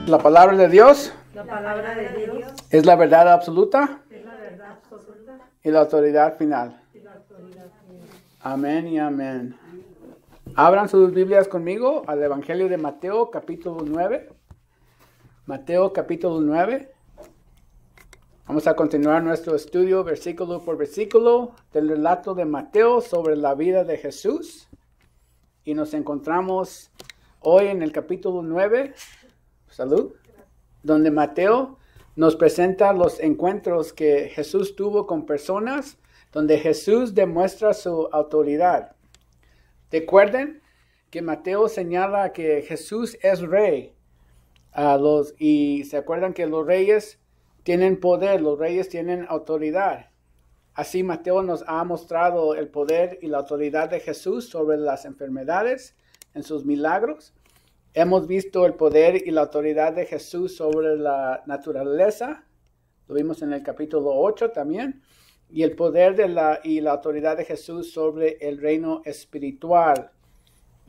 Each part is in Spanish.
La palabra de Dios La palabra de Dios es la verdad absoluta es la verdad absoluta y la autoridad final. y la autoridad final. Amén y amén. Abran sus Biblias conmigo al Evangelio de Mateo, capítulo 9. Mateo, capítulo 9. Vamos a continuar nuestro estudio versículo por versículo del relato de Mateo sobre la vida de Jesús. Y nos encontramos hoy en el capítulo 9, salud, donde Mateo nos presenta los encuentros que Jesús tuvo con personas, donde Jesús demuestra su autoridad. Recuerden que Mateo señala que Jesús es rey. Y se acuerdan que los reyes tienen poder, los reyes tienen autoridad. Así Mateo nos ha mostrado el poder y la autoridad de Jesús sobre las enfermedades, en sus milagros. Hemos visto el poder y la autoridad de Jesús sobre la naturaleza. Lo vimos en el capítulo 8 también. Y el poder y la autoridad de Jesús sobre el reino espiritual.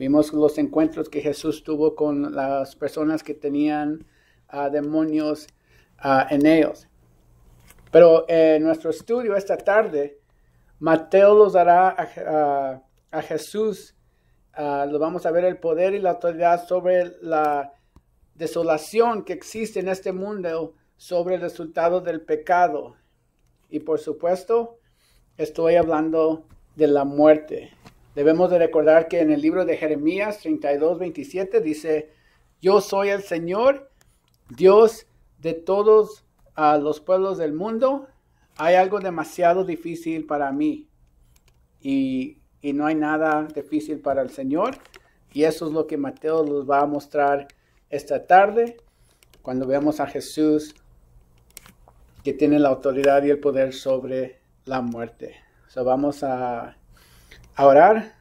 Vimos los encuentros que Jesús tuvo con las personas que tenían demonios en ellos. Pero en nuestro estudio esta tarde, Mateo nos dará a Jesús, lo vamos a ver el poder y la autoridad sobre la desolación que existe en este mundo, sobre el resultado del pecado. Y por supuesto, estoy hablando de la muerte. Debemos de recordar que en el libro de Jeremías 32:27 dice: yo soy el Señor, Dios de todos los pueblos del mundo. Hay algo demasiado difícil para mí. Y no hay nada difícil para el Señor. Y eso es lo que Mateo nos va a mostrar esta tarde, cuando veamos a Jesús, que tiene la autoridad y el poder sobre la muerte. So, vamos a orar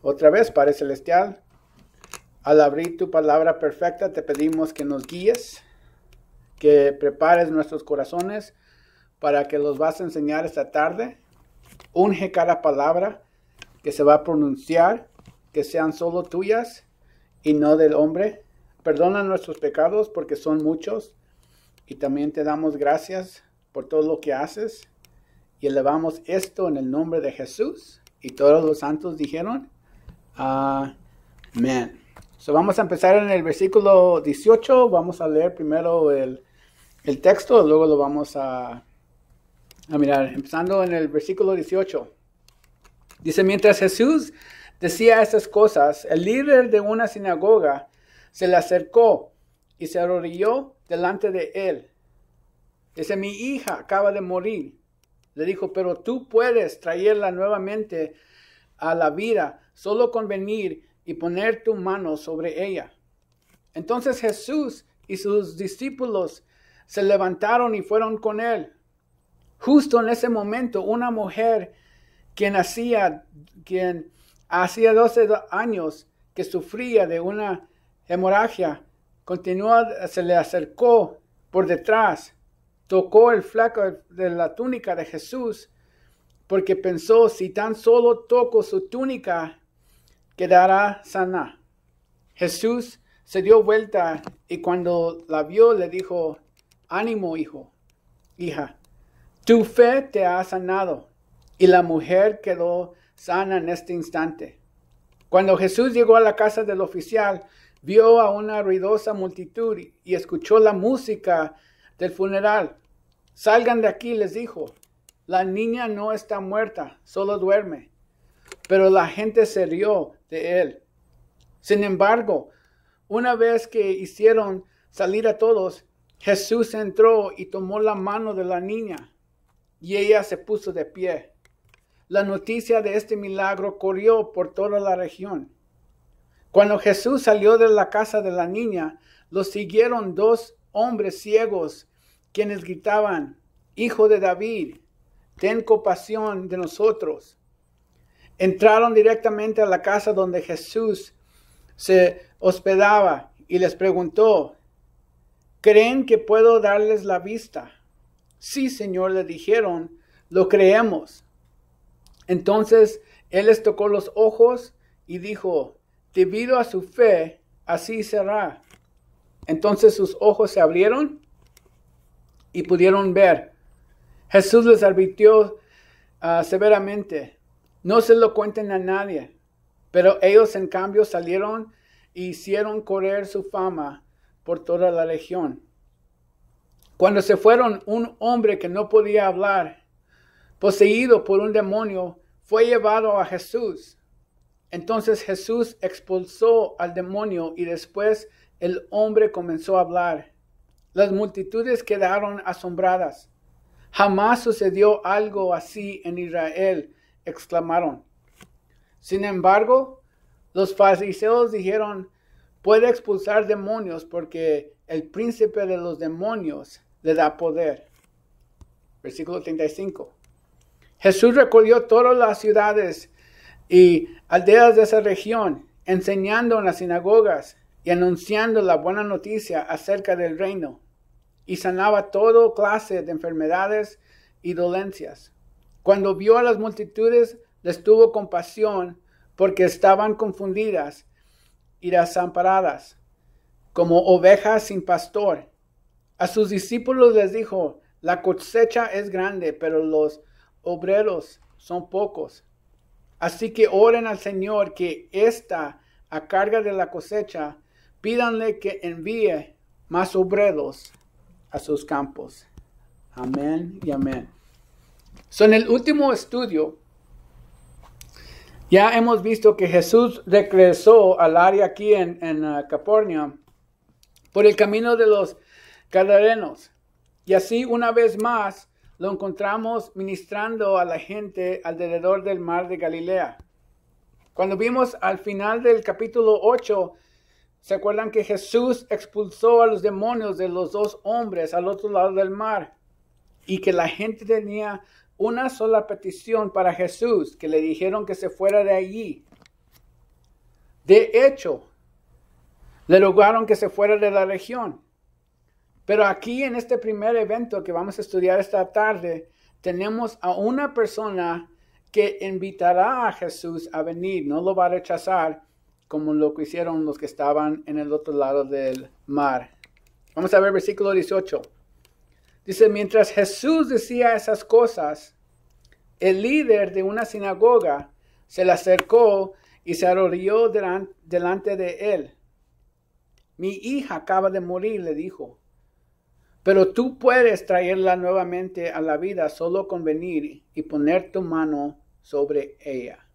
otra vez, Padre Celestial. Al abrir tu palabra perfecta, te pedimos que nos guíes, que prepares nuestros corazones para que los vas a enseñar esta tarde. Unge cada palabra que se va a pronunciar, que sean solo tuyas y no del hombre. Perdona nuestros pecados porque son muchos. Y también te damos gracias por todo lo que haces. Y elevamos esto en el nombre de Jesús. Y todos los santos dijeron: amén. So, vamos a empezar en el versículo 18. Vamos a leer primero el texto, luego lo vamos a mirar. Empezando en el versículo 18. Dice: mientras Jesús decía estas cosas, el líder de una sinagoga se le acercó y se arrodilló delante de él. Dice: mi hija acaba de morir. Le dijo: pero tú puedes traerla nuevamente a la vida, solo con venir y poner tu mano sobre ella. Entonces Jesús y sus discípulos se levantaron y fueron con él. Justo en ese momento, una mujer quien hacía 12 años que sufría de una hemorragia, se le acercó por detrás, tocó el fleco de la túnica de Jesús, porque pensó: si tan solo toco su túnica, quedará sana. Jesús se dio vuelta y cuando la vio le dijo: ánimo, hija, tu fe te ha sanado. Y la mujer quedó sana en este instante. Cuando Jesús llegó a la casa del oficial, vio a una ruidosa multitud y escuchó la música del funeral. Salgan de aquí, les dijo. La niña no está muerta, solo duerme. Pero la gente se rió de él. Sin embargo, una vez que hicieron salir a todos, Jesús entró y tomó la mano de la niña, y ella se puso de pie. La noticia de este milagro corrió por toda la región. Cuando Jesús salió de la casa de la niña, lo siguieron 2 hombres ciegos, quienes gritaban: Hijo de David, ten compasión de nosotros. Entraron directamente a la casa donde Jesús se hospedaba y les preguntó: ¿creen que puedo darles la vista? Sí, Señor, le dijeron, lo creemos. Entonces él les tocó los ojos y dijo: debido a su fe, así será. Entonces sus ojos se abrieron y pudieron ver. Jesús les advirtió severamente, no se lo cuenten a nadie. Pero ellos en cambio salieron e hicieron correr su fama por toda la región. Cuando se fueron, un hombre que no podía hablar, poseído por un demonio, fue llevado a Jesús. Entonces Jesús expulsó al demonio y después el hombre comenzó a hablar. Las multitudes quedaron asombradas. Jamás sucedió algo así en Israel, exclamaron. Sin embargo, los fariseos dijeron, puede expulsar demonios porque el príncipe de los demonios le da poder. Versículo 35. Jesús recorrió todas las ciudades y aldeas de esa región, enseñando en las sinagogas y anunciando la buena noticia acerca del reino, y sanaba toda clase de enfermedades y dolencias. Cuando vio a las multitudes, les tuvo compasión porque estaban confundidas y desamparadas, como ovejas sin pastor. A sus discípulos les dijo, la cosecha es grande, pero los obreros son pocos. Así que oren al Señor que está a cargo de la cosecha, pídanle que envíe más obreros a sus campos. Amén y amén. En el último estudio, ya hemos visto que Jesús regresó al área aquí en Capernaum por el camino de los Gadarenos. Y así una vez más lo encontramos ministrando a la gente alrededor del mar de Galilea. Cuando vimos al final del capítulo 8, ¿se acuerdan que Jesús expulsó a los demonios de los dos hombres al otro lado del mar? Y que la gente tenía una sola petición para Jesús, que le dijeron que se fuera de allí. De hecho, le rogaron que se fuera de la región. Pero aquí en este primer evento que vamos a estudiar esta tarde, tenemos a una persona que invitará a Jesús a venir, no lo va a rechazar como lo que hicieron los que estaban en el otro lado del mar. Vamos a ver versículo 18. Dice, mientras Jesús decía esas cosas, el líder de una sinagoga se le acercó y se arrodilló delante de él. Mi hija acaba de morir, le dijo, pero tú puedes traerla nuevamente a la vida solo con venir y poner tu mano sobre ella.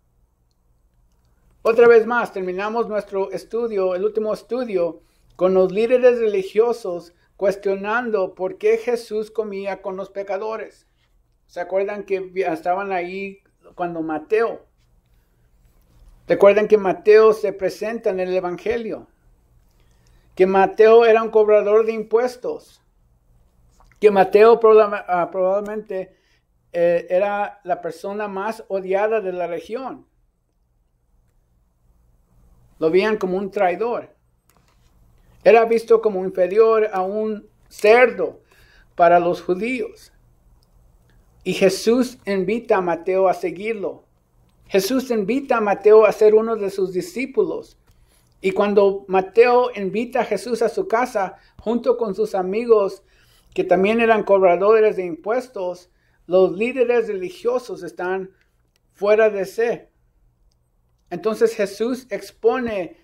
Otra vez más, terminamos nuestro estudio, el último estudio, con los líderes religiosos cuestionando por qué Jesús comía con los pecadores. ¿Se acuerdan que estaban ahí cuando Mateo? Recuerden que Mateo se presenta en el Evangelio. Que Mateo era un cobrador de impuestos. Que Mateo probablemente era la persona más odiada de la región. Lo veían como un traidor. Era visto como inferior a un cerdo para los judíos. Y Jesús invita a Mateo a seguirlo. Jesús invita a Mateo a ser uno de sus discípulos. Y cuando Mateo invita a Jesús a su casa, junto con sus amigos que también eran cobradores de impuestos, los líderes religiosos están fuera de sí. Entonces Jesús expone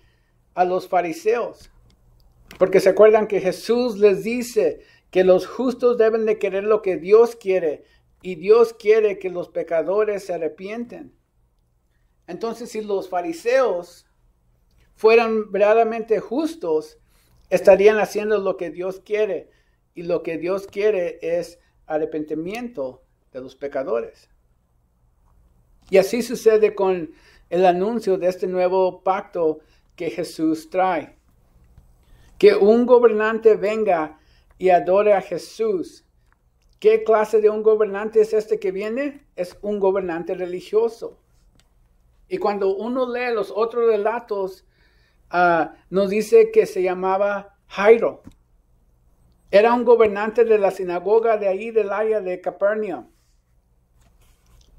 a los fariseos. Porque se acuerdan que Jesús les dice que los justos deben de querer lo que Dios quiere. Y Dios quiere que los pecadores se arrepienten. Entonces, si los fariseos fueran verdaderamente justos, estarían haciendo lo que Dios quiere. Y lo que Dios quiere es arrepentimiento de los pecadores. Y así sucede con el anuncio de este nuevo pacto que Jesús trae. Que un gobernante venga y adore a Jesús. ¿Qué clase de un gobernante es este que viene? Es un gobernante religioso. Y cuando uno lee los otros relatos, nos dice que se llamaba Jairo. Era un gobernante de la sinagoga de ahí del área de Capernaum.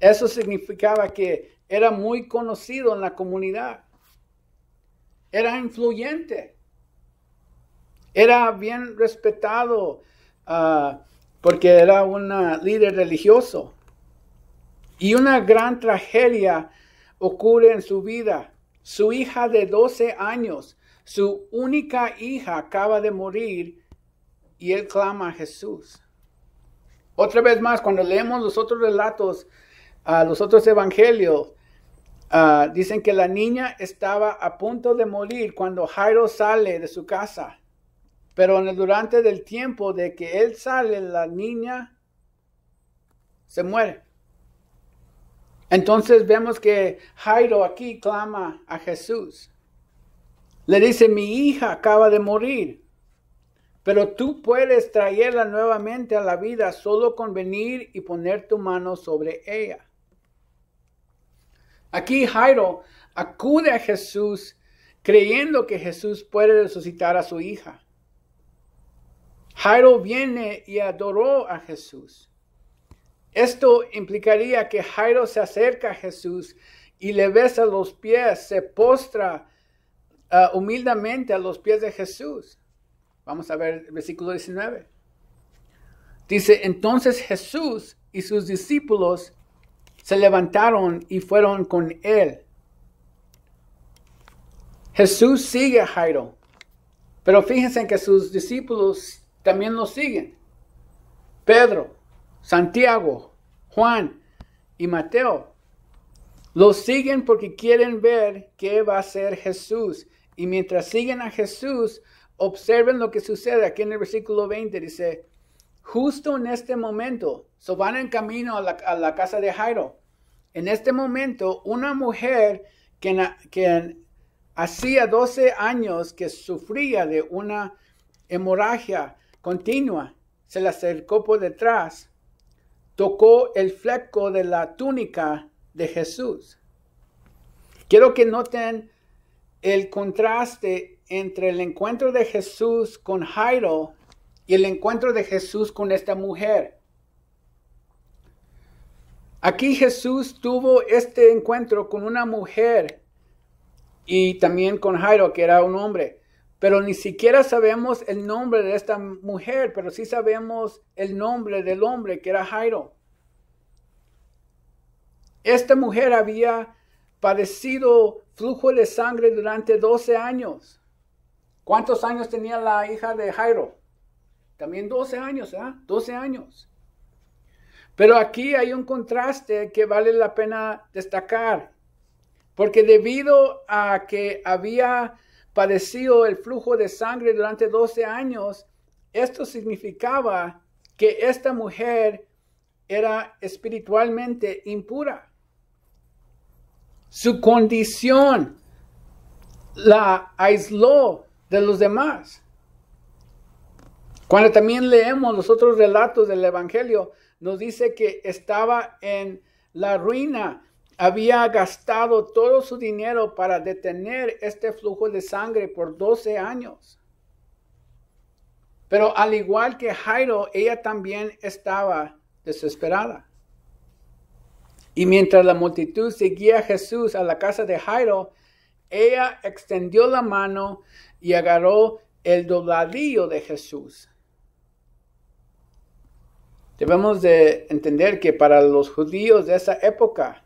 Eso significaba que era muy conocido en la comunidad. Era influyente. Era bien respetado porque era un líder religioso. Y una gran tragedia ocurre en su vida. Su hija de 12 años, su única hija, acaba de morir y él clama a Jesús. Otra vez más, cuando leemos los otros relatos, los otros evangelios, dicen que la niña estaba a punto de morir cuando Jairo sale de su casa. Pero durante el tiempo de que él sale, la niña se muere. Entonces vemos que Jairo aquí clama a Jesús. Le dice, mi hija acaba de morir, pero tú puedes traerla nuevamente a la vida solo con venir y poner tu mano sobre ella. Aquí Jairo acude a Jesús creyendo que Jesús puede resucitar a su hija. Jairo viene y adoró a Jesús. Esto implicaría que Jairo se acerca a Jesús y le besa los pies, se postra humildemente a los pies de Jesús. Vamos a ver el versículo 19. Dice, entonces Jesús y sus discípulos se levantaron y fueron con él. Jesús sigue a Jairo, pero fíjense que sus discípulos también lo siguen. Pedro, Santiago, Juan y Mateo los siguen porque quieren ver qué va a hacer Jesús. Y mientras siguen a Jesús, observen lo que sucede. Aquí en el versículo 20 dice, justo en este momento, van en camino a la casa de Jairo. En este momento, una mujer que hacía 12 años que sufría de una hemorragia continua, se le acercó por detrás, tocó el fleco de la túnica de Jesús. Quiero que noten el contraste entre el encuentro de Jesús con Jairo y el encuentro de Jesús con esta mujer. Aquí Jesús tuvo este encuentro con una mujer y también con Jairo, que era un hombre. Pero ni siquiera sabemos el nombre de esta mujer, pero sí sabemos el nombre del hombre, que era Jairo. Esta mujer había padecido flujo de sangre durante 12 años. ¿Cuántos años tenía la hija de Jairo? También 12 años, 12 años. Pero aquí hay un contraste que vale la pena destacar. Porque debido a que había padecido el flujo de sangre durante 12 años, esto significaba que esta mujer era espiritualmente impura. Su condición la aisló de los demás. Cuando también leemos los otros relatos del Evangelio, nos dice que estaba en la ruina. Había gastado todo su dinero para detener este flujo de sangre por 12 años. Pero al igual que Jairo, ella también estaba desesperada. Y mientras la multitud seguía a Jesús a la casa de Jairo, ella extendió la mano y agarró el dobladillo de Jesús. Debemos de entender que para los judíos de esa época,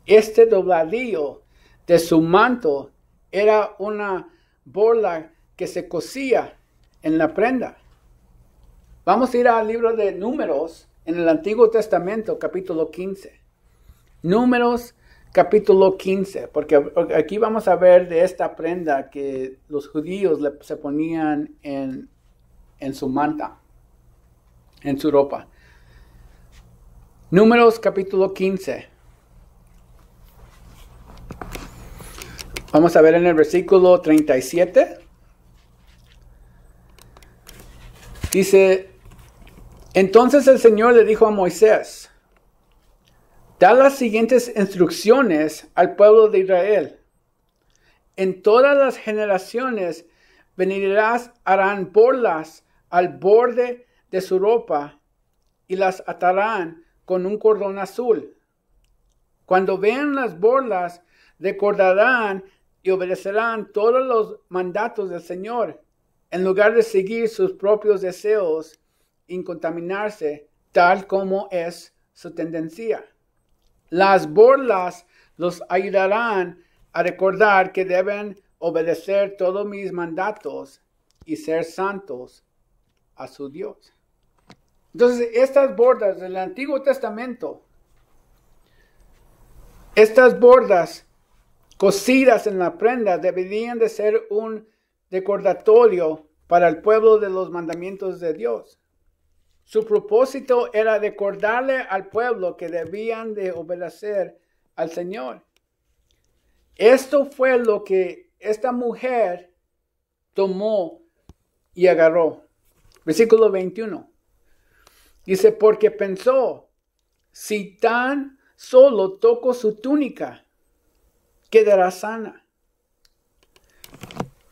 este dobladillo de su manto era una borla que se cosía en la prenda. Vamos a ir al libro de Números en el Antiguo Testamento, capítulo 15. Números, capítulo 15, porque aquí vamos a ver de esta prenda que los judíos se ponían en su manta, en su ropa. Números, capítulo 15. Vamos a ver en el versículo 37. Dice, entonces el Señor le dijo a Moisés, da las siguientes instrucciones al pueblo de Israel. En todas las generaciones venirás, harán borlas al borde de su ropa y las atarán con un cordón azul. Cuando vean las borlas, recordarán y obedecerán todos los mandatos del Señor, en lugar de seguir sus propios deseos y contaminarse, tal como es su tendencia. Las burlas los ayudarán a recordar que deben obedecer todos mis mandatos y ser santos a su Dios. Entonces, estas bordas del Antiguo Testamento, estas bordas cosidas en la prenda deberían de ser un recordatorio para el pueblo de los mandamientos de Dios. Su propósito era recordarle al pueblo que debían de obedecer al Señor. Esto fue lo que esta mujer tomó y agarró. Versículo 21. Dice, porque pensó, si tan solo toco su túnica, quedará sana.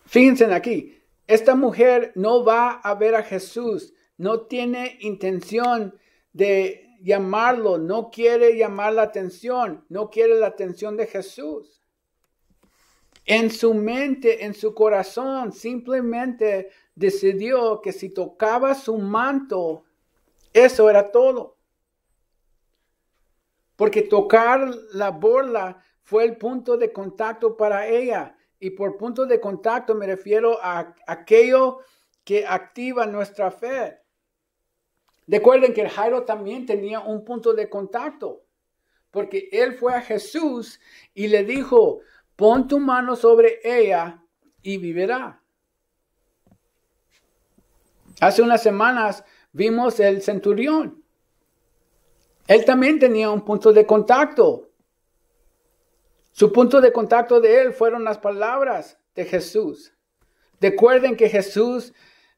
Fíjense aquí, esta mujer no va a ver a Jesús, no tiene intención de llamarlo, no quiere llamar la atención, no quiere la atención de Jesús. En su mente, en su corazón, simplemente decidió que si tocaba su manto, eso era todo. Porque tocar la borla fue el punto de contacto para ella. Y por punto de contacto me refiero a aquello que activa nuestra fe. Recuerden que Jairo también tenía un punto de contacto. Porque él fue a Jesús y le dijo, pon tu mano sobre ella y vivirá. Hace unas semanas vimos el centurión. Él también tenía un punto de contacto. Su punto de contacto de él fueron las palabras de Jesús. Recuerden que Jesús,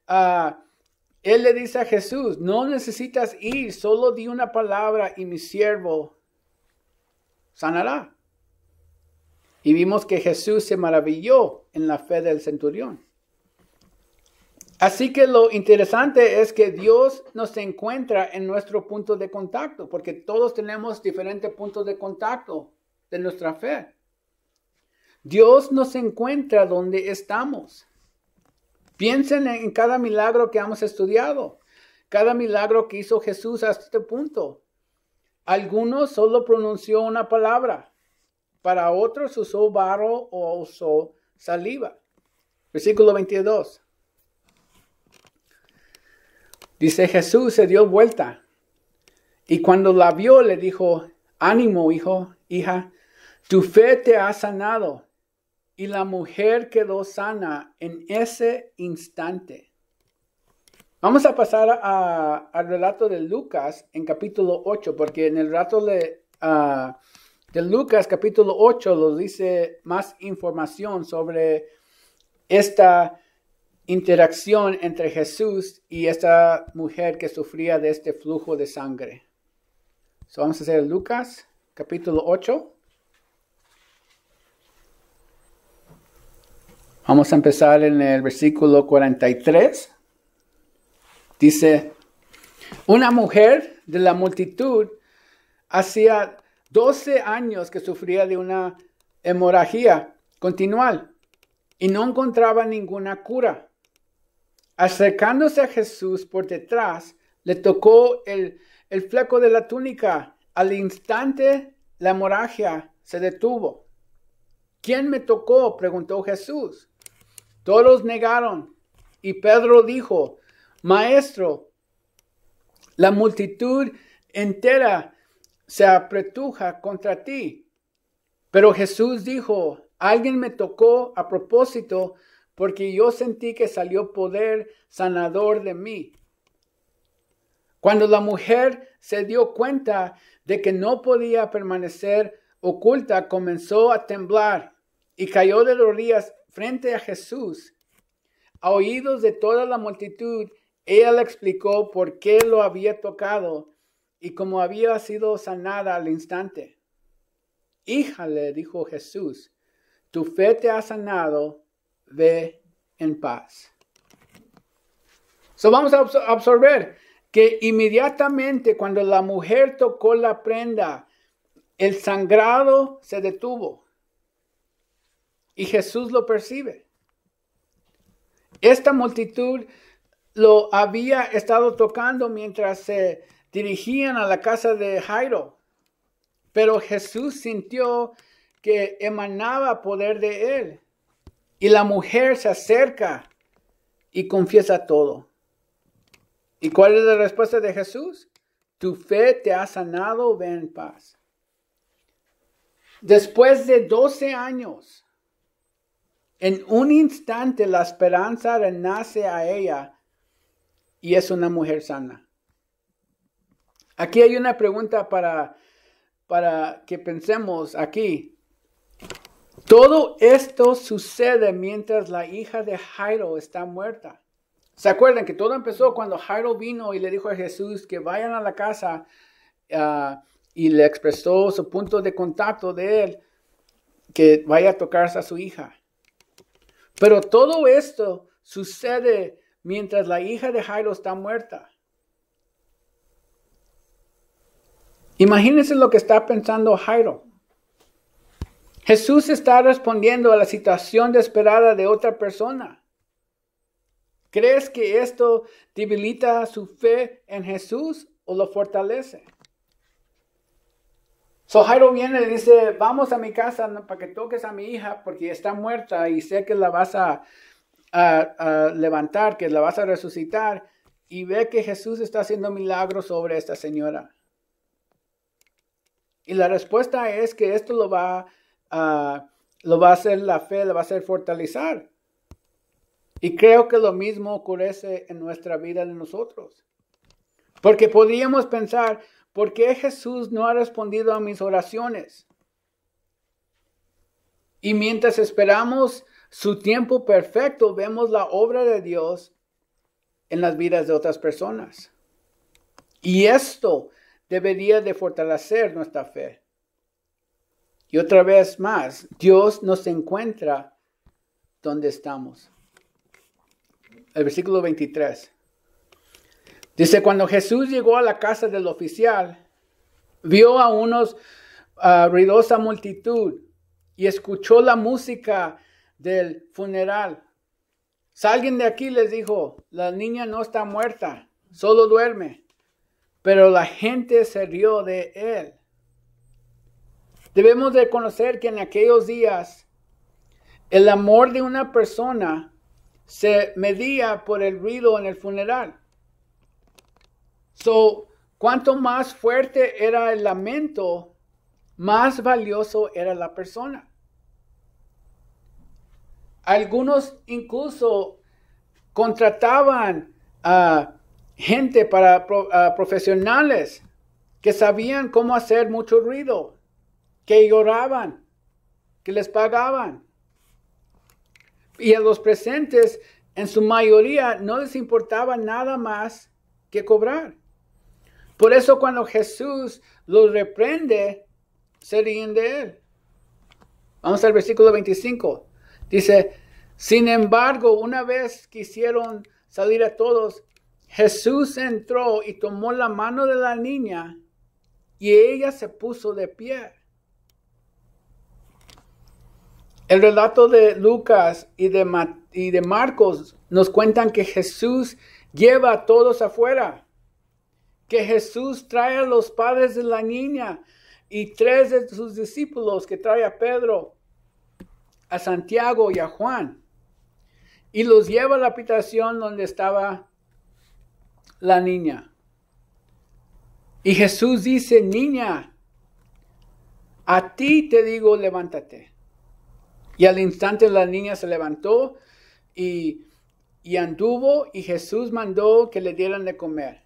él le dice a Jesús, no necesitas ir, solo di una palabra y mi siervo sanará. Y vimos que Jesús se maravilló en la fe del centurión. Así que lo interesante es que Dios nos encuentra en nuestro punto de contacto, porque todos tenemos diferentes puntos de contacto de nuestra fe. Dios nos encuentra donde estamos. Piensen en cada milagro que hemos estudiado, cada milagro que hizo Jesús hasta este punto. Algunos solo pronunció una palabra, para otros usó barro o usó saliva. Versículo 22. Dice, Jesús se dio vuelta y cuando la vio le dijo, ánimo, hija, tu fe te ha sanado. Y la mujer quedó sana en ese instante. Vamos a pasar al relato de Lucas en capítulo 8, porque en el relato de Lucas capítulo 8 nos dice más información sobre esta interacción entre Jesús y esta mujer que sufría de este flujo de sangre. Vamos a hacer Lucas capítulo 8. Vamos a empezar en el versículo 43. Dice, una mujer de la multitud hacía 12 años que sufría de una hemorragia continual y no encontraba ninguna cura. Acercándose a Jesús por detrás, le tocó el fleco de la túnica. Al instante, la hemorragia se detuvo. ¿Quién me tocó?, preguntó Jesús. Todos negaron y Pedro dijo, Maestro, la multitud entera se apretuja contra ti. Pero Jesús dijo, alguien me tocó a propósito porque yo sentí que salió poder sanador de mí. Cuando la mujer se dio cuenta de que no podía permanecer oculta, comenzó a temblar y cayó de rodillas frente a Jesús. A oídos de toda la multitud, ella le explicó por qué lo había tocado y cómo había sido sanada al instante. Hija, le dijo Jesús, tu fe te ha sanado, ve en paz. Vamos a absorber que inmediatamente cuando la mujer tocó la prenda, el sangrado se detuvo y Jesús lo percibe. Esta multitud lo había estado tocando mientras se dirigían a la casa de Jairo. Pero Jesús sintió que emanaba poder de él. Y la mujer se acerca y confiesa todo. ¿Y cuál es la respuesta de Jesús? Tu fe te ha sanado, ve en paz. Después de 12 años, en un instante la esperanza renace a ella y es una mujer sana. Aquí hay una pregunta para que pensemos aquí. Todo esto sucede mientras la hija de Jairo está muerta. ¿Se acuerdan que todo empezó cuando Jairo vino y le dijo a Jesús que vayan a la casa y le expresó su punto de contacto de él, que vaya a tocarse a su hija? Pero todo esto sucede mientras la hija de Jairo está muerta. Imagínense lo que está pensando Jairo. Jesús está respondiendo a la situación desesperada de otra persona. ¿Crees que esto debilita su fe en Jesús o lo fortalece? Jairo viene y dice, vamos a mi casa para que toques a mi hija porque está muerta y sé que la vas a levantar, que la vas a resucitar. Y ve que Jesús está haciendo milagros sobre esta señora. Y la respuesta es que esto lo va a hacer la fe, lo va a hacer fortalecer. Y creo que lo mismo ocurre en nuestra vida de nosotros. Porque podríamos pensar, ¿por qué Jesús no ha respondido a mis oraciones? Y mientras esperamos su tiempo perfecto, vemos la obra de Dios en las vidas de otras personas. Y esto debería de fortalecer nuestra fe. Y otra vez más, Dios nos encuentra donde estamos. El versículo 23. Dice, cuando Jesús llegó a la casa del oficial, vio a unos ruidosa multitud y escuchó la música del funeral. Salgan de aquí, les dijo, la niña no está muerta, solo duerme. Pero la gente se rió de él. Debemos de conocer que en aquellos días el amor de una persona se medía por el ruido en el funeral. Cuanto más fuerte era el lamento, más valioso era la persona. Algunos incluso contrataban a gente profesionales que sabían cómo hacer mucho ruido, que lloraban, que les pagaban. Y a los presentes, en su mayoría, no les importaba nada más que cobrar. Por eso cuando Jesús los reprende, se ríen de él. Vamos al versículo 25. Dice, sin embargo, una vez que hicieron salir a todos, Jesús entró y tomó la mano de la niña y ella se puso de pie. El relato de Lucas y de Marcos nos cuentan que Jesús lleva a todos afuera. Que Jesús trae a los padres de la niña y 3 de sus discípulos, que trae a Pedro, a Santiago y a Juan. Y los lleva a la habitación donde estaba la niña. Y Jesús dice, niña, a ti te digo, levántate. Y al instante la niña se levantó y anduvo, y Jesús mandó que le dieran de comer.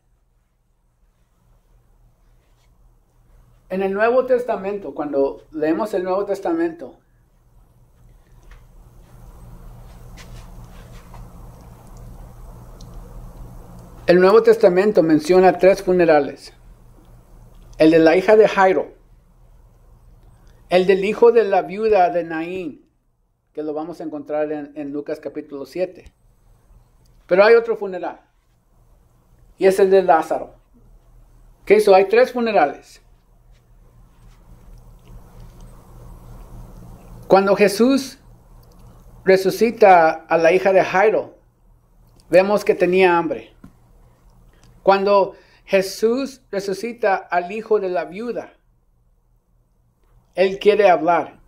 En el Nuevo Testamento, cuando leemos el Nuevo Testamento, el Nuevo Testamento menciona 3 funerales. El de la hija de Jairo, el del hijo de la viuda de Naín, que lo vamos a encontrar en Lucas capítulo 7. Pero hay otro funeral, y es el de Lázaro. Hay 3 funerales. Cuando Jesús resucita a la hija de Jairo, vemos que tenía hambre. Cuando Jesús resucita al hijo de la viuda, Él quiere hablar.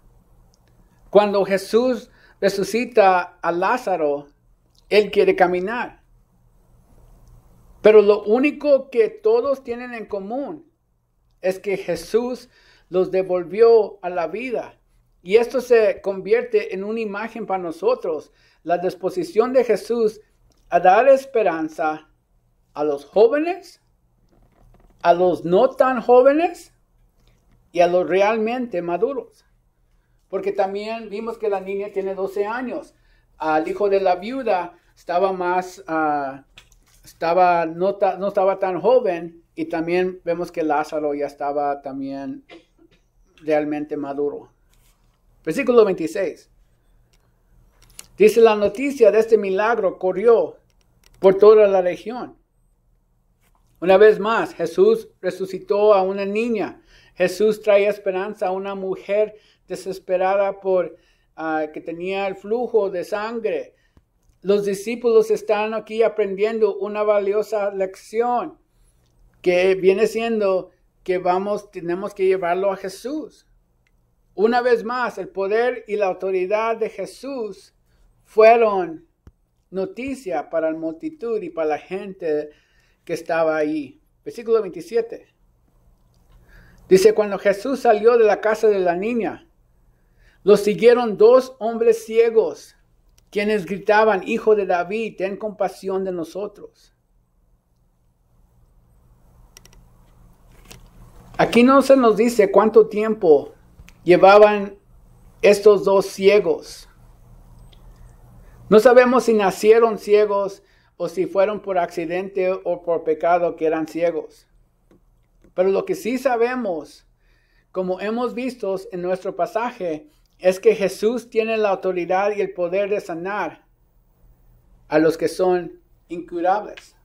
Cuando Jesús resucita a Lázaro, Él quiere caminar. Pero lo único que todos tienen en común es que Jesús los devolvió a la vida. Y esto se convierte en una imagen para nosotros. La disposición de Jesús a dar esperanza a los jóvenes, a los no tan jóvenes y a los realmente maduros. Porque también vimos que la niña tiene 12 años. Al hijo de la viuda estaba más, no estaba tan joven. Y también vemos que Lázaro ya estaba también realmente maduro. Versículo 26. Dice: la noticia de este milagro corrió por toda la región. Una vez más, Jesús resucitó a una niña. Jesús trae esperanza a una mujer desesperada por que tenía el flujo de sangre. Los discípulos están aquí aprendiendo una valiosa lección que viene siendo que tenemos que llevarlo a Jesús. Una vez más, el poder y la autoridad de Jesús fueron noticia para la multitud y para la gente que estaba ahí. Versículo 27. Dice: cuando Jesús salió de la casa de la niña, lo siguieron 2 hombres ciegos, quienes gritaban: Hijo de David, ten compasión de nosotros. Aquí no se nos dice cuánto tiempo llevaban estos 2 ciegos. No sabemos si nacieron ciegos o si fueron por accidente o por pecado que eran ciegos. Pero lo que sí sabemos, como hemos visto en nuestro pasaje, es que Jesús tiene la autoridad y el poder de sanar a los que son incurables.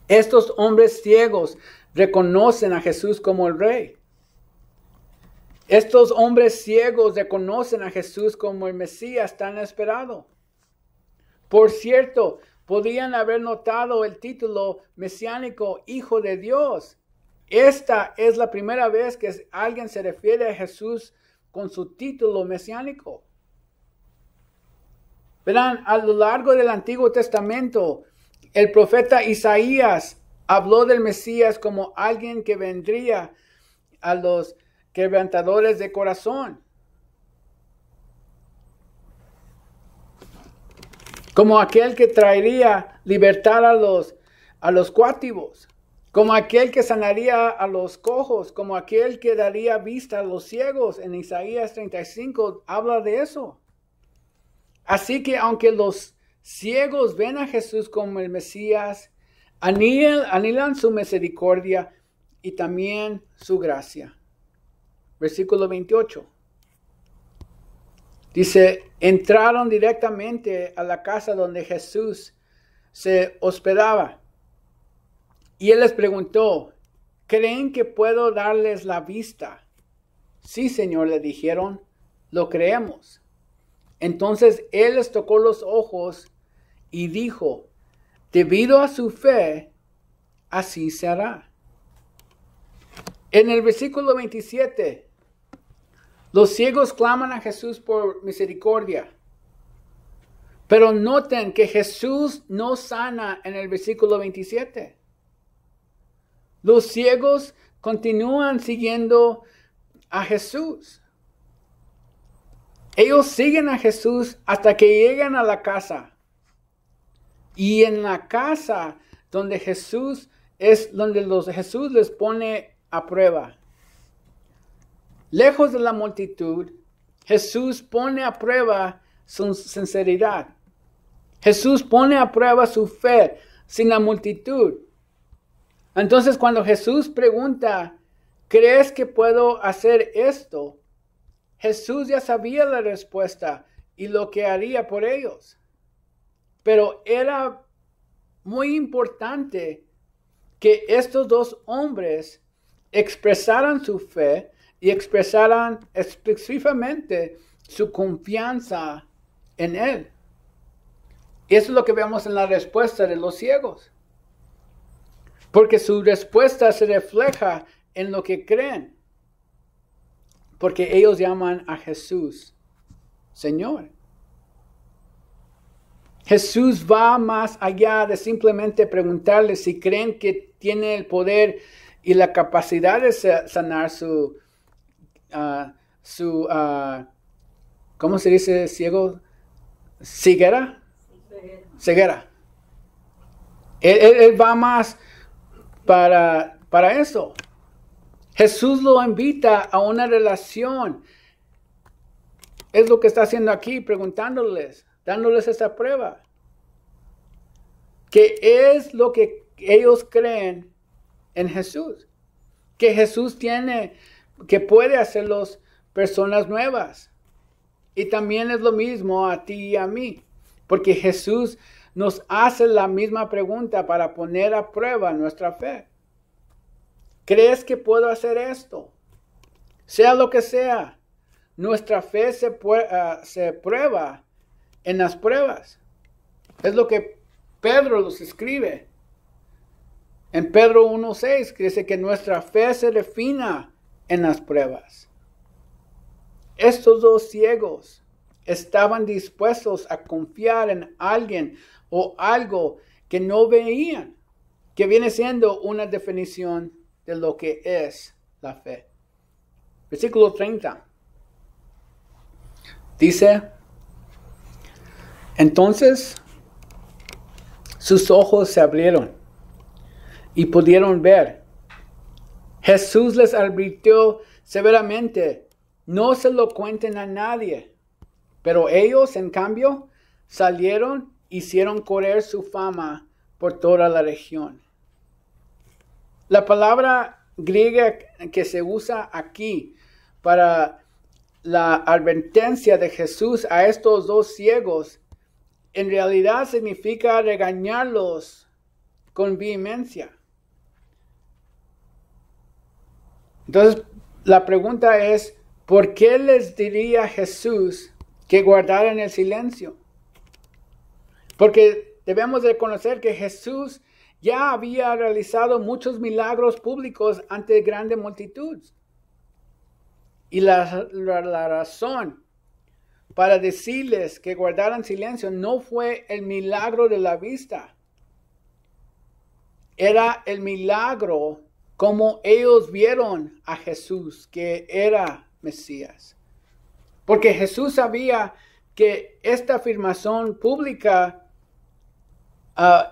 Estos hombres ciegos reconocen a Jesús como el Rey. Estos hombres ciegos reconocen a Jesús como el Mesías tan esperado. Por cierto, podrían haber notado el título mesiánico Hijo de Dios. Esta es la primera vez que alguien se refiere a Jesús con su título mesiánico. Verán, a lo largo del Antiguo Testamento, el profeta Isaías habló del Mesías como alguien que vendría a los quebrantadores de corazón, como aquel que traería libertad a los cautivos, como aquel que sanaría a los cojos, como aquel que daría vista a los ciegos. En Isaías 35 habla de eso. Así que aunque los ciegos ven a Jesús como el Mesías, anhelan su misericordia y también su gracia. Versículo 28. Dice: entraron directamente a la casa donde Jesús se hospedaba. Y Él les preguntó: ¿creen que puedo darles la vista? Sí, Señor, le dijeron, lo creemos. Entonces Él les tocó los ojos y dijo: debido a su fe, así se hará. En el versículo 27, los ciegos claman a Jesús por misericordia. Pero noten que Jesús no sana en el versículo 27. Los ciegos continúan siguiendo a Jesús. Ellos siguen a Jesús hasta que llegan a la casa. Y en la casa donde Jesús Jesús les pone a prueba. Lejos de la multitud, Jesús pone a prueba su sinceridad. Jesús pone a prueba su fe sin la multitud. Entonces, cuando Jesús pregunta: ¿crees que puedo hacer esto?, Jesús ya sabía la respuesta y lo que haría por ellos. Pero era muy importante que estos 2 hombres expresaran su fe y expresaran específicamente su confianza en Él. Y eso es lo que vemos en la respuesta de los ciegos. Porque su respuesta se refleja en lo que creen. Porque ellos llaman a Jesús Señor. Jesús va más allá de simplemente preguntarles si creen que tiene el poder y la capacidad de sanar su ¿cómo se dice ciego? ¿Ceguera? Ceguera. Él va más para eso. Jesús lo invita a una relación. Es lo que está haciendo aquí, preguntándoles, dándoles esa prueba. ¿Qué es lo que ellos creen en Jesús? Que Jesús tiene, que puede hacerlos personas nuevas. Y también es lo mismo a ti y a mí. Porque Jesús nos hace la misma pregunta para poner a prueba nuestra fe. ¿Crees que puedo hacer esto? Sea lo que sea, nuestra fe se prueba en las pruebas. Es lo que Pedro los escribe. En Pedro 1:6 que dice que nuestra fe se refina en las pruebas. Estos dos ciegos estaban dispuestos a confiar en alguien o algo que no veían, que viene siendo una definición de lo que es la fe. Versículo 30. Dice, entonces sus ojos se abrieron y pudieron ver. Jesús les advirtió severamente, no se lo cuenten a nadie. Pero ellos, en cambio, salieron e hicieron correr su fama por toda la región. La palabra griega que se usa aquí para la advertencia de Jesús a estos dos ciegos, en realidad significa regañarlos con vehemencia. Entonces, la pregunta es, ¿por qué les diría Jesús que guardaran el silencio? Porque debemos reconocer que Jesús ya había realizado muchos milagros públicos ante grande multitud. Y la razón para decirles que guardaran silencio no fue el milagro de la vista. Era el milagro como ellos vieron a Jesús, que era Mesías. Porque Jesús sabía que esta afirmación pública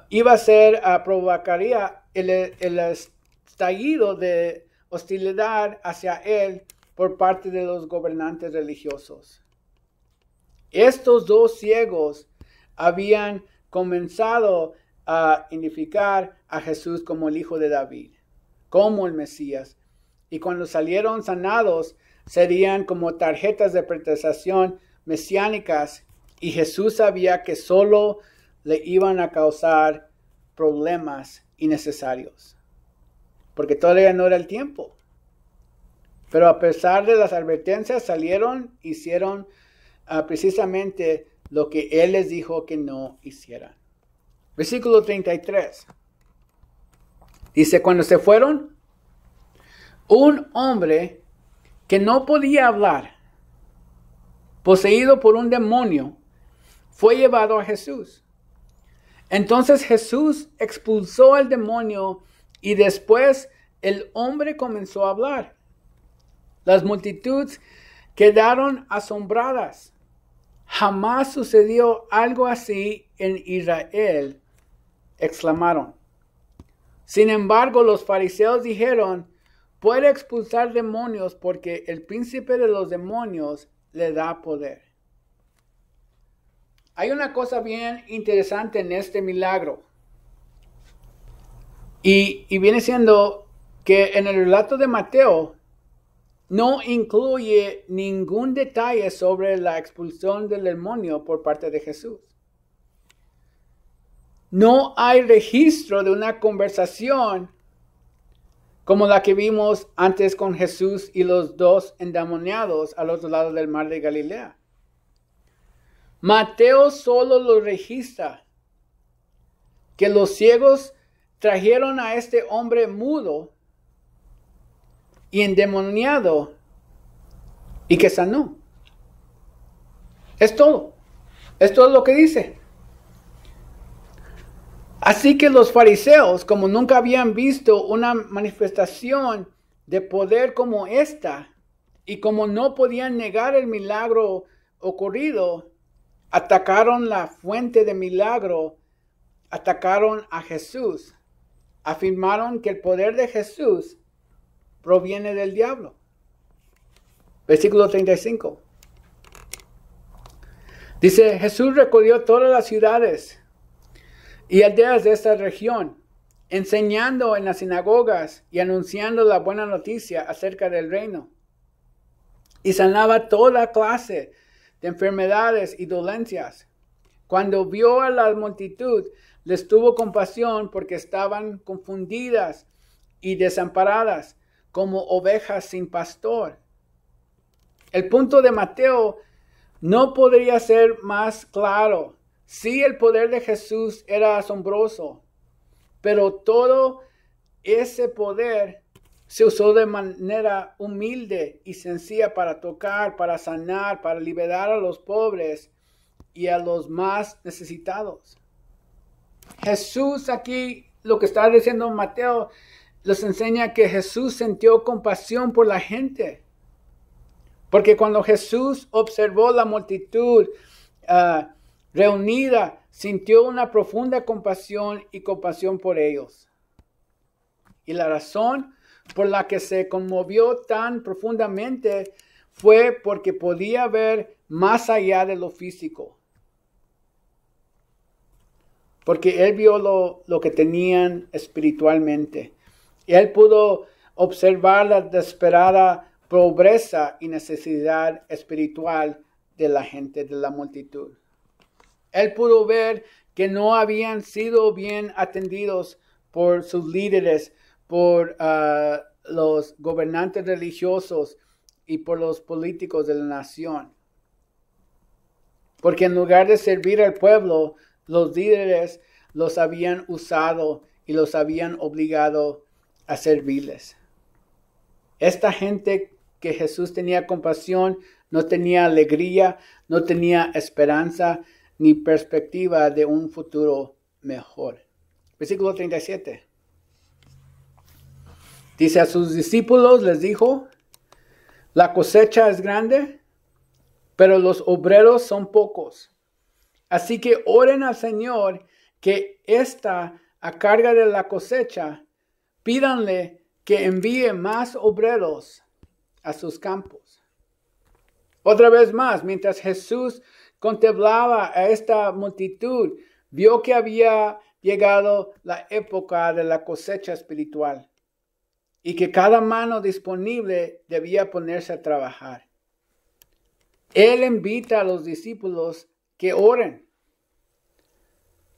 iba a ser, provocaría el estallido de hostilidad hacia él por parte de los gobernantes religiosos. Estos dos ciegos habían comenzado a identificar a Jesús como el Hijo de David, como el Mesías. Y cuando salieron sanados, serían como tarjetas de presentación mesiánicas. Y Jesús sabía que solo le iban a causar problemas innecesarios. Porque todavía no era el tiempo. Pero a pesar de las advertencias, salieron, hicieron precisamente lo que Él les dijo que no hicieran. Versículo 33. Dice, cuando se fueron, un hombre que no podía hablar, poseído por un demonio, fue llevado a Jesús. Entonces Jesús expulsó al demonio y después el hombre comenzó a hablar. Las multitudes quedaron asombradas. Jamás sucedió algo así en Israel, exclamaron. Sin embargo, los fariseos dijeron, puede expulsar demonios porque el príncipe de los demonios le da poder. Hay una cosa bien interesante en este milagro. Y viene siendo que en el relato de Mateo no incluye ningún detalle sobre la expulsión del demonio por parte de Jesús. No hay registro de una conversación como la que vimos antes con Jesús y los dos endemoniados al otro lado del mar de Galilea. Mateo solo lo registra que los ciegos trajeron a este hombre mudo y endemoniado y que sanó. Es todo. Es todo lo que dice. Así que los fariseos, como nunca habían visto una manifestación de poder como esta, y como no podían negar el milagro ocurrido, atacaron la fuente de milagro, atacaron a Jesús, afirmaron que el poder de Jesús proviene del diablo. Versículo 35. Dice, Jesús recorrió todas las ciudades y aldeas de esta región, enseñando en las sinagogas y anunciando la buena noticia acerca del reino. Y sanaba toda clase de enfermedades y dolencias. Cuando vio a la multitud, les tuvo compasión porque estaban confundidas y desamparadas como ovejas sin pastor. El punto de Mateo no podría ser más claro. Sí, el poder de Jesús era asombroso, pero todo ese poder se usó de manera humilde y sencilla para tocar, para sanar, para liberar a los pobres y a los más necesitados. Jesús aquí, lo que está diciendo Mateo, les enseña que Jesús sintió compasión por la gente. Porque cuando Jesús observó la multitud reunida, sintió una profunda compasión y compasión por ellos. Y la razón por la que se conmovió tan profundamente fue porque podía ver más allá de lo físico. Porque él vio lo que tenían espiritualmente. Y él pudo observar la desesperada pobreza y necesidad espiritual de la gente, de la multitud. Él pudo ver que no habían sido bien atendidos por sus líderes, por los gobernantes religiosos y por los políticos de la nación. Porque en lugar de servir al pueblo, los líderes los habían usado y los habían obligado a servirles. Esta gente que Jesús tenía compasión, no tenía alegría, no tenía esperanza ni perspectiva de un futuro mejor. Versículo 37. Dice, a sus discípulos les dijo, la cosecha es grande, pero los obreros son pocos. Así que oren al Señor que está a cargo de la cosecha, pídanle que envíe más obreros a sus campos. Otra vez más, mientras Jesús contemplaba a esta multitud, vio que había llegado la época de la cosecha espiritual y que cada mano disponible debía ponerse a trabajar. Él invita a los discípulos que oren,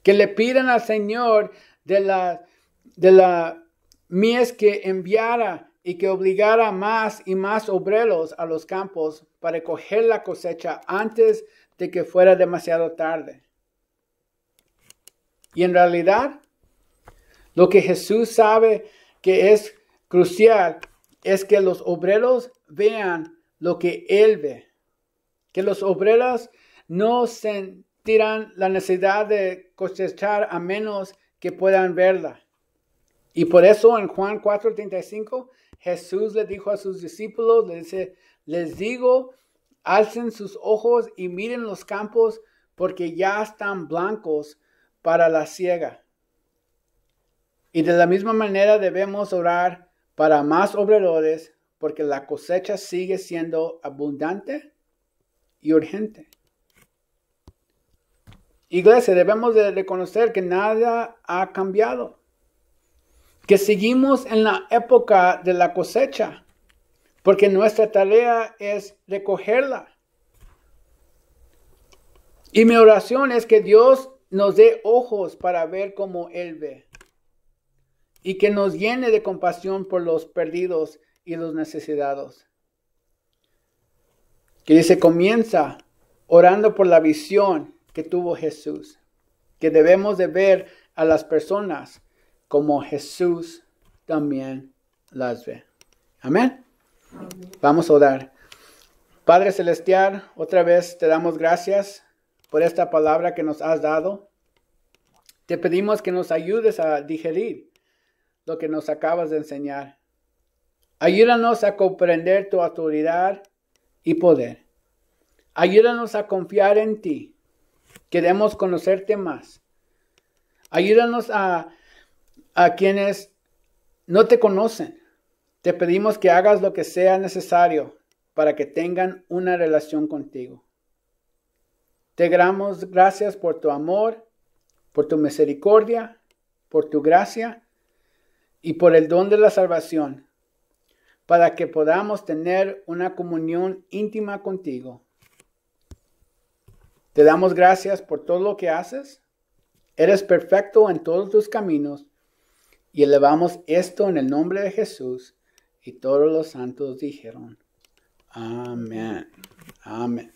que le pidan al Señor de la mies que enviara y que obligara más y más obreros a los campos para recoger la cosecha antes de que fuera demasiado tarde. Y en realidad, lo que Jesús sabe que es crucial es que los obreros vean lo que Él ve. Que los obreros no sentirán la necesidad de cosechar a menos que puedan verla. Y por eso en Juan 4:35, Jesús le dijo a sus discípulos, les digo, alcen sus ojos y miren los campos porque ya están blancos para la siega. Y de la misma manera debemos orar para más obradores porque la cosecha sigue siendo abundante y urgente. Iglesia, debemos de reconocer que nada ha cambiado. Que seguimos en la época de la cosecha, porque nuestra tarea es recogerla. Y mi oración es que Dios nos dé ojos para ver como Él ve. Y que nos llene de compasión por los perdidos y los necesitados. Que dice, comienza orando por la visión que tuvo Jesús. Que debemos de ver a las personas como Jesús también las ve. Amén. Vamos a orar. Padre Celestial, otra vez te damos gracias por esta palabra que nos has dado. Te pedimos que nos ayudes a digerir lo que nos acabas de enseñar. Ayúdanos a comprender tu autoridad y poder. Ayúdanos a confiar en ti. Queremos conocerte más. Ayúdanos a quienes no te conocen. Te pedimos que hagas lo que sea necesario para que tengan una relación contigo. Te damos gracias por tu amor, por tu misericordia, por tu gracia y por el don de la salvación, para que podamos tener una comunión íntima contigo. Te damos gracias por todo lo que haces. Eres perfecto en todos tus caminos y elevamos esto en el nombre de Jesús. Y todos los santos dijeron, amén. Amén.